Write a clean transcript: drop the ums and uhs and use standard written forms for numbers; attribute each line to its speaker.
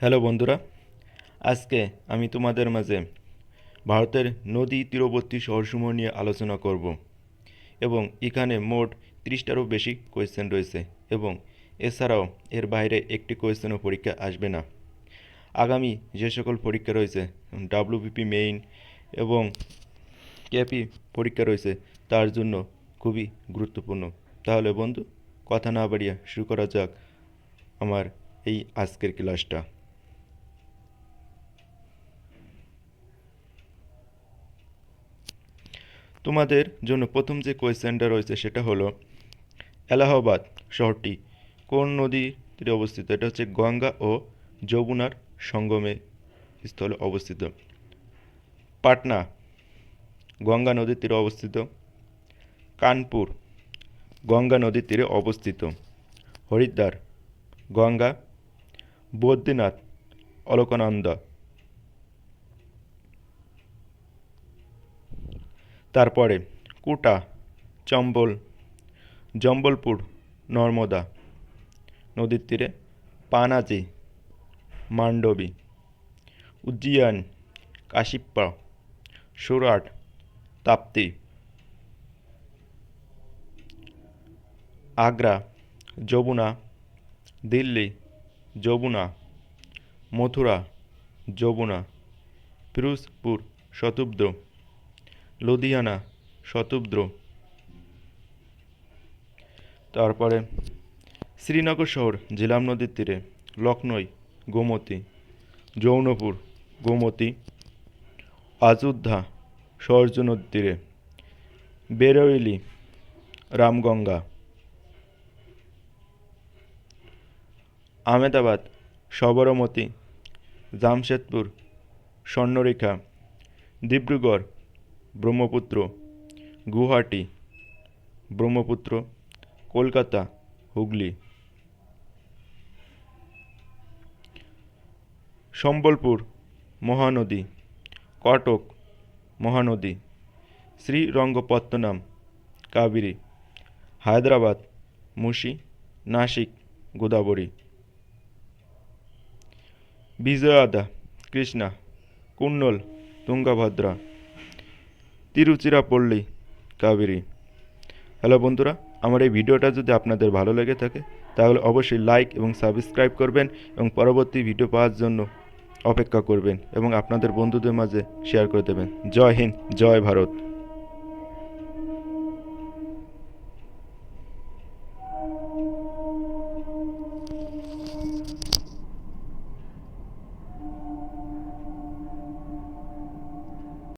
Speaker 1: Hello বন্ধুরা, আজকে আমি তোমাদের মাঝে ভারতের নদী তীরবর্তী শহরসমূহ নিয়ে আলোচনা করব এবং এখানে মোট 30টারও বেশি কোয়েশ্চেন রয়েছে এবং এছাড়াও এর বাইরে একটি কোয়েশ্চেনও পরীক্ষা আসবে না। আগামী যে সকল পরীক্ষা রয়েছে ডাব্লিউবিপি মেইন এবং কেপি পরীক্ষা রয়েছে তার জন্য খুবই গুরুত্বপূর্ণ। তাহলে বন্ধু, কথা না বাড়িয়ে শুরু করা যাক আমার এই আজকের ক্লাসটা। তোমাদের জন্য প্রথম যে কোয়েশ্চেনটা রয়েছে সেটা হলো এলাহাবাদ শহরটি কোন নদীর তীরে অবস্থিত? এটা হচ্ছে গঙ্গা ও যমুনার সঙ্গমে স্থলে অবস্থিত। পাটনা গঙ্গা নদীর তীরে অবস্থিত। কানপুর গঙ্গা নদীর তীরে অবস্থিত। হরিদ্বার গঙ্গা। বদ্রীনাথ অলকানন্দা। তারপরে কোটা চম্বল জম্বলপুর নর্মদা নদীর তীরে। পানাজি মান্ডবী। উজ্জয়িন কাশিপ্পা। সুরাট তাপ্তি। আগ্রা যমুনা। দিল্লি যমুনা। মথুরা যমুনা। ফিরোজপুর শতদ্রু। লুধিয়ানা শতদ্রু। তারপরে শ্রীনগর শহর ঝিলাম নদীর তীরে। লখনৌ গোমতী। জৌনপুর গোমতী। অযোধ্যা সরজু নদীর তীরে। বেরৈলি রামগঙ্গা। আহমেদাবাদ সবরমতী। জামশেদপুর স্বর্ণরেখা। ডিব্রুগড় ব্রহ্মপুত্র। গুয়াহাটি ব্রহ্মপুত্র। কলকাতা হুগলি। সম্বলপুর মহানদী। কটক মহানদী। শ্রীরঙ্গপত্তনম কাবেরী। হায়দ্রাবাদ মুন্সি। নাসিক গোদাবরী। বিজয়ওয়াড়া কৃষ্ণা। কুর্নুল তুঙ্গভদ্রা। তিরুচিরাপল্লী কাবেরী। হ্যালো বন্ধুরা, আমার এই ভিডিওটা যদি আপনাদের ভালো লেগে থাকে তাহলে অবশ্যই লাইক এবং সাবস্ক্রাইব করবেন এবং পরবর্তী ভিডিও পাওয়ার জন্য অপেক্ষা করবেন এবং আপনাদের বন্ধুদের মাঝে শেয়ার করে দেবেন। জয় হিন্দ, জয় ভারত।